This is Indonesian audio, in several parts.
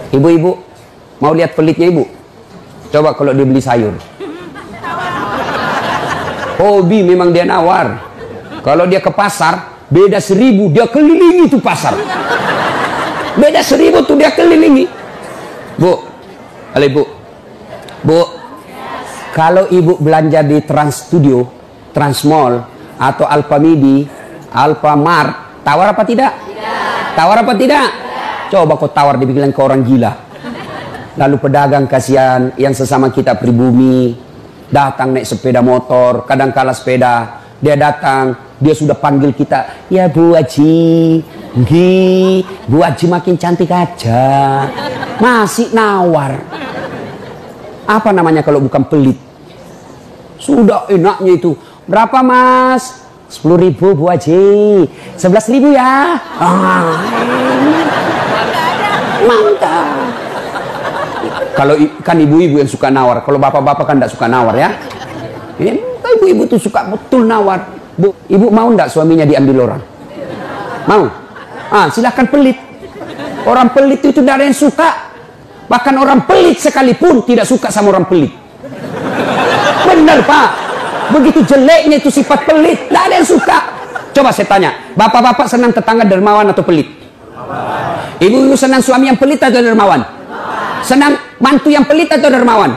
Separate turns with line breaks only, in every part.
Ibu-ibu, mau lihat pelitnya ibu? Coba kalau dia beli sayur. Hobi memang dia nawar. Kalau dia ke pasar, beda 1000, dia kelilingi tuh pasar. Beda 1000 tuh dia kelilingi. Bu, halo ibu. Bu, kalau ibu belanja di Trans Studio, Trans Mall, atau Alfamidi, Alfamart, tawar apa tidak? Tidak. Tawar apa tidak? Tidak. Coba kau tawar, dibilang ke orang gila. Lalu pedagang kasihan yang sesama kita pribumi, datang naik sepeda motor, kadang kala sepeda, dia datang, dia sudah panggil kita, ya Bu Haji, Bu Haji makin cantik aja, masih nawar. Apa namanya kalau bukan pelit? Sudah enaknya itu. Berapa mas? 10.000 Bu Haji. 11.000 ya. Mantap. Kalau kan ibu-ibu yang suka nawar, kalau bapak-bapak kan tidak suka nawar ya. Ibu-ibu tuh suka betul nawar. Bu, ibu mau ndak suaminya diambil orang? Mau? Silahkan pelit. Orang pelit itu tidak ada yang suka. Bahkan orang pelit sekalipun tidak suka sama orang pelit. Benar pak. Begitu jeleknya itu sifat pelit, tidak ada yang suka. Coba saya tanya, bapak-bapak senang tetangga dermawan atau pelit? Ibu-ibu senang suami yang pelit atau dermawan? Senang mantu yang pelit atau dermawan?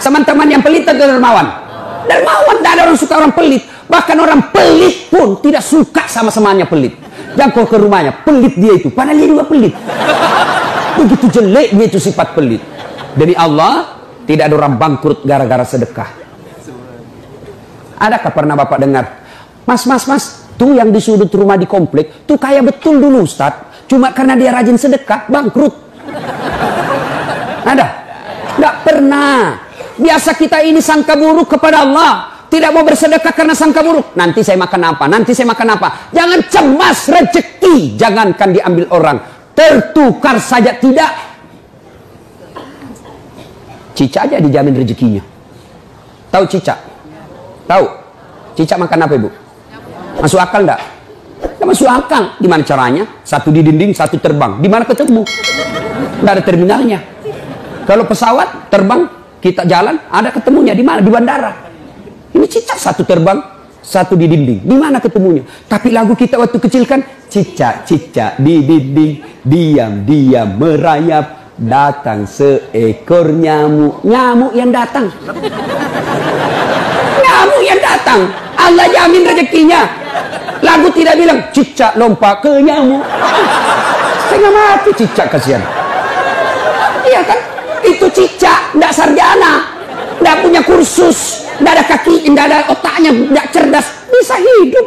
Teman-teman yang pelit atau dermawan? Dermawan, tidak ada orang suka orang pelit. Bahkan orang pelit pun tidak suka sama semuanya pelit. Jangkau ke rumahnya, pelit dia itu, padahal dia juga pelit. Begitu jeleknya itu sifat pelit. Demi Allah, tidak ada orang bangkrut gara-gara sedekah. Adakah pernah bapak dengar, mas, tuh yang di sudut rumah di komplek, tuh kaya betul dulu Ustaz, cuma karena dia rajin sedekah, bangkrut. Ada? Tidak pernah. Biasa kita ini sangka buruk kepada Allah. Tidak mau bersedekah karena sangka buruk. Nanti saya makan apa? Nanti saya makan apa? Jangan cemas rezeki. Jangankan diambil orang. Tertukar saja tidak. Cicak aja dijamin rezekinya. Tahu cicak? Tahu? Cicak makan apa ibu? Masuk akal enggak? Tidak masuk akal. Gimana caranya? Satu di dinding, satu terbang. Di mana ketemu? Tidak ada terminalnya. Kalau pesawat terbang, kita jalan, ada ketemunya di mana? Di bandara. Ini cicak satu terbang, satu di dinding. Di mana ketemunya? Tapi lagu kita waktu kecil kan, cicak di dinding, diam merayap, datang seekor nyamuk. Nyamuk yang datang. Nyamuk yang datang. Allah jamin rezekinya. Lagu tidak bilang cicak lompat ke nyamuk. Saya mati cicak kasihan. Iya kan? Itu cicak, tidak sarjana, tidak punya kursus, tidak ada kaki, tidak ada otaknya, tidak cerdas, bisa hidup.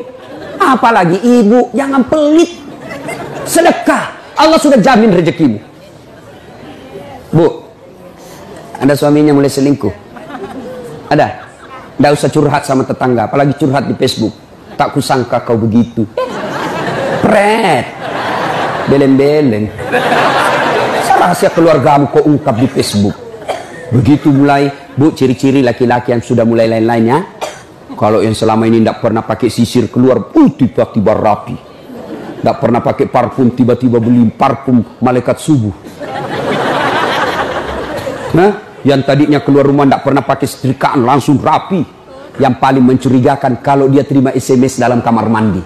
Apalagi ibu, jangan pelit. Sedekah, Allah sudah jamin rezekimu. Bu, ada suaminya mulai selingkuh? Ada? Tidak usah curhat sama tetangga, apalagi curhat di Facebook. Tak kusangka kau begitu. Pret, beleng-beleng. Rahasia keluargamu kau ungkap di Facebook. Begitu mulai, bu, ciri-ciri laki-laki yang sudah mulai lain-lainnya. Kalau yang selama ini tidak pernah pakai sisir keluar, tiba-tiba rapi. Tidak pernah pakai parfum, tiba-tiba beli parfum malaikat subuh. Nah, yang tadinya keluar rumah tidak pernah pakai setrikaan, langsung rapi. Yang paling mencurigakan kalau dia terima SMS dalam kamar mandi.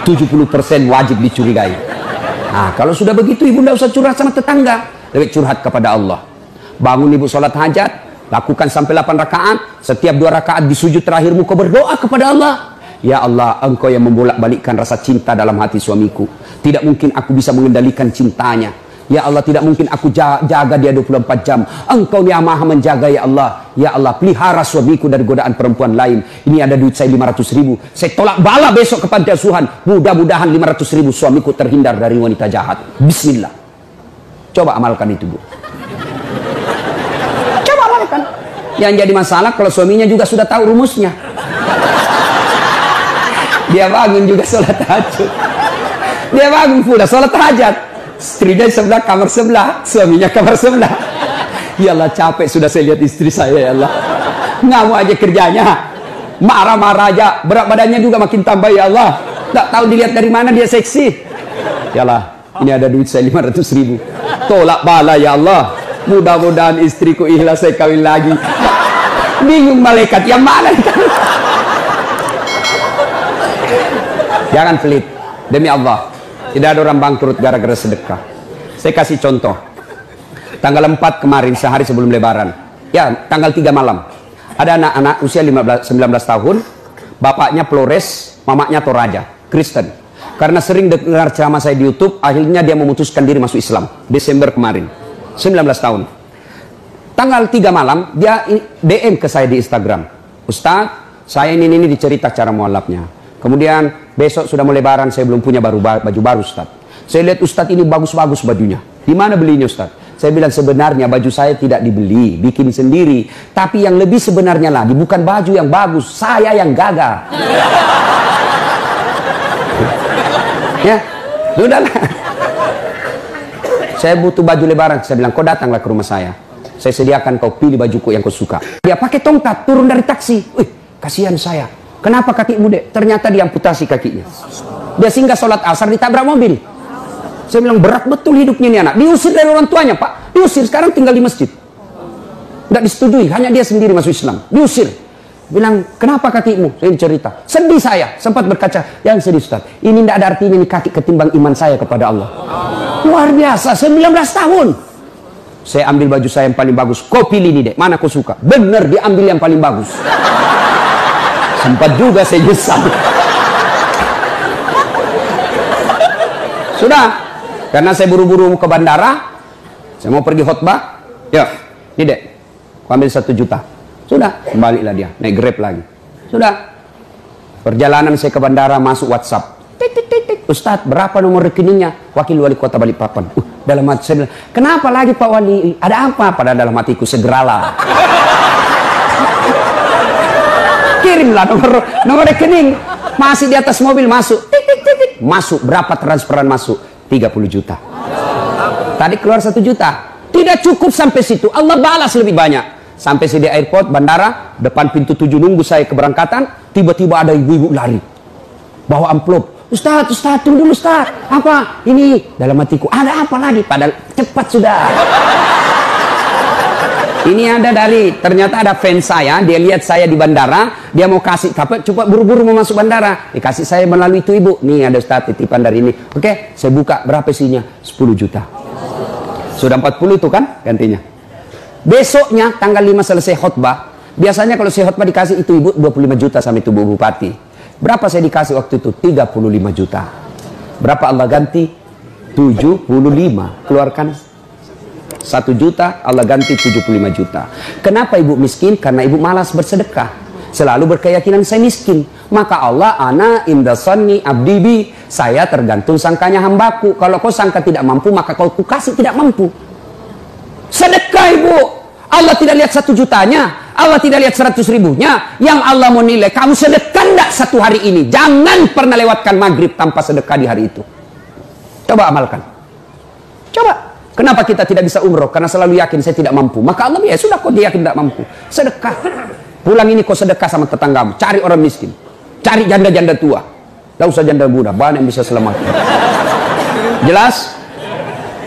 70% wajib dicurigai. Nah, kalau sudah begitu ibu tidak usah curhat sama tetangga. Lebih curhat kepada Allah. Bangun ibu sholat hajat. Lakukan sampai 8 rakaat. Setiap 2 rakaat di sujud terakhirmu kau berdoa kepada Allah. Ya Allah, engkau yang membolak-balikkan rasa cinta dalam hati suamiku. Tidak mungkin aku bisa mengendalikan cintanya. Ya Allah, tidak mungkin aku jaga dia 24 jam. Engkau yang maha menjaga ya Allah. Ya Allah, pelihara suamiku dari godaan perempuan lain. Ini ada duit saya 500.000. Saya tolak bala besok kepada Tuhan. Mudah-mudahan 500.000 suamiku terhindar dari wanita jahat. Bismillah. Coba amalkan itu, Bu. Coba amalkan. Yang jadi masalah kalau suaminya juga sudah tahu rumusnya. Dia bangun juga sholat tahajud. Dia bangun pula sholat tahajud. Istrinya sebelah, kamar sebelah, suaminya kamar sebelah. Ya Allah, capek sudah saya lihat istri saya, ya Allah. Ngamuk aja kerjanya, marah-marah aja, berat badannya juga makin tambah, ya Allah. Tak tahu dilihat dari mana dia seksi. Ya Allah, ini ada duit saya 500.000. Tolak bala ya Allah. Mudah-mudahan istriku ikhlas saya kawin lagi. Bingung malaikat yang mana? Jangan pelit. Demi Allah, tidak ada orang bangkrut gara-gara sedekah. Saya kasih contoh. Tanggal 4 kemarin, sehari sebelum lebaran. Ya, tanggal 3 malam. Ada anak-anak usia 19 tahun. Bapaknya Flores, mamanya Toraja, Kristen. Karena sering dengar ceramah saya di YouTube, akhirnya dia memutuskan diri masuk Islam. Desember kemarin. 19 tahun. Tanggal 3 malam, dia DM ke saya di Instagram. Ustaz, saya ini dicerita cara mualafnya. Kemudian besok sudah mau lebaran, saya belum punya baju baru Ustaz. Saya lihat Ustaz ini bagus-bagus bajunya. Di mana belinya Ustaz? Saya bilang sebenarnya baju saya tidak dibeli, bikin sendiri. Tapi yang lebih sebenarnya lagi, bukan baju yang bagus, saya yang gagal. Ya, sudahlah. Saya butuh baju lebaran. Saya bilang, kau datanglah ke rumah saya. Saya sediakan, kau pilih bajuku yang kau suka. Dia pakai tongkat, turun dari taksi. Wih, kasihan saya. Kenapa kakimu, Dek? Ternyata diamputasi kakinya. Dia singgah sholat asar, ditabrak mobil. Saya bilang, berat betul hidupnya ini anak. Diusir dari orang tuanya, Pak. Diusir, sekarang tinggal di masjid. Tidak disetujui, hanya dia sendiri masuk Islam. Diusir. Bilang, kenapa kakimu? Saya cerita. Sedih saya, sempat berkaca. Yang sedih, Ustaz. Ini tidak ada artinya ini kaki ketimbang iman saya kepada Allah. Luar biasa, 19 tahun. Saya ambil baju saya yang paling bagus. Kau pilih ini, Dek. Mana kau suka? Benar, diambil yang paling bagus. Sempat juga saya nyesal. Sudah. Karena saya buru-buru ke bandara. Saya mau pergi khutbah. Ya, ini Dek. Kau ambil 1 juta. Sudah. Kembalilah dia. Naik Grab lagi. Sudah. Perjalanan saya ke bandara, masuk WhatsApp. Ustadz, berapa nomor rekeningnya? Wakil Wali Kota Balikpapan. Dalam hati saya bilang, kenapa lagi Pak Wali? Ada apa? Pada dalam hatiku, segeralah. Kirimlah nomor rekening. Masih di atas mobil, masuk. Masuk. Berapa transferan masuk? 30 juta. Tadi keluar 1 juta. Tidak cukup sampai situ. Allah balas lebih banyak. Sampai saya di airport, bandara, depan pintu 7 nunggu saya keberangkatan. Tiba-tiba ada ibu-ibu lari. Bawa amplop. Ustaz, tunggu dulu Ustaz. Apa? Ini dalam hatiku. Ada apa lagi? Padahal cepat sudah. Ini ada ternyata ada fans saya. Dia lihat saya di bandara. Dia mau kasih. Coba buru-buru mau masuk bandara. Dikasih saya melalui itu ibu. Nih ada Ustaz titipan dari ini. Oke, saya buka. Berapa isinya? 10 juta. Sudah 40 itu kan gantinya. Besoknya tanggal 5 selesai khutbah. Biasanya kalau saya khutbah dikasih itu ibu 25 juta sama itu Bu Bupati. Berapa saya dikasih waktu itu? 35 juta. Berapa Allah ganti? 75. Keluarkan 1 juta, Allah ganti 75 juta. Kenapa ibu miskin? Karena ibu malas bersedekah. Selalu berkeyakinan saya miskin. Maka Allah, ana imdasanni abdibi. Saya tergantung sangkanya hambaku. Kalau kau sangka tidak mampu, maka kau kasih tidak mampu. Sedekah ibu. Allah tidak lihat 1 jutanya. Allah tidak lihat 100 ribunya. Yang Allah mau nilai, kamu sedekah enggak 1 hari ini. Jangan pernah lewatkan maghrib tanpa sedekah di hari itu. Coba amalkan. Coba. Kenapa kita tidak bisa umroh? Karena selalu yakin saya tidak mampu. Maka Allah, ya sudah kau yakin tidak mampu. Sedekah. Pulang ini kau sedekah sama tetanggamu. Cari orang miskin. Cari janda-janda tua. Tidak usah janda muda. Banyak yang bisa selamatkan. Jelas?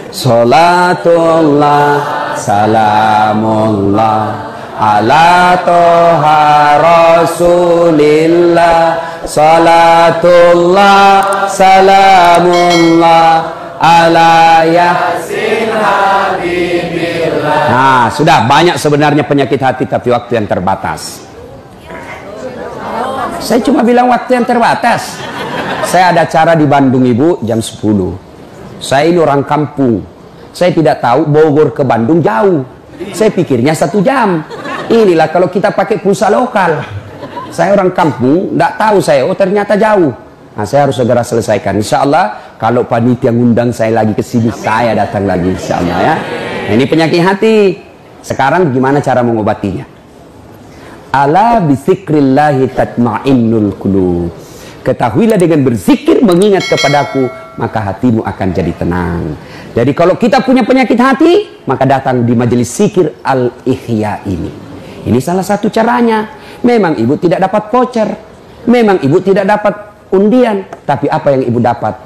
Salatullah, salamullah ala toha rasulillah. Salatullah, salamullah ala yasin habibillah. Nah, sudah banyak sebenarnya penyakit hati, tapi waktu yang terbatas. Saya cuma bilang waktu yang terbatas. Saya ada acara di Bandung ibu jam 10. Saya ini orang kampung. Saya tidak tahu Bogor ke Bandung jauh. Saya pikirnya 1 jam. Inilah kalau kita pakai pulsa lokal. Saya orang kampung, tidak tahu saya. Oh ternyata jauh. Nah, saya harus segera selesaikan. Insya Allah kalau panitia ngundang saya lagi ke sini, saya datang lagi. Insya Allah ya. Nah, ini penyakit hati. Sekarang gimana cara mengobatinya? Ala bizikrillahi tatma'innul qulub. Ketahuilah dengan berzikir mengingat kepadaku, maka hatimu akan jadi tenang. Jadi kalau kita punya penyakit hati, maka datang di majelis zikir Al-Ihya ini. Ini salah satu caranya. Memang ibu tidak dapat voucher. Memang ibu tidak dapat undian. Tapi apa yang ibu dapat?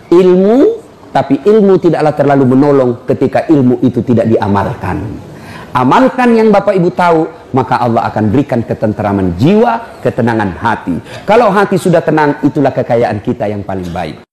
Ilmu Tapi ilmu tidaklah terlalu menolong ketika ilmu itu tidak diamalkan. Amalkan yang Bapak Ibu tahu, maka Allah akan berikan ketenteraman jiwa, ketenangan hati. Kalau hati sudah tenang, itulah kekayaan kita yang paling baik.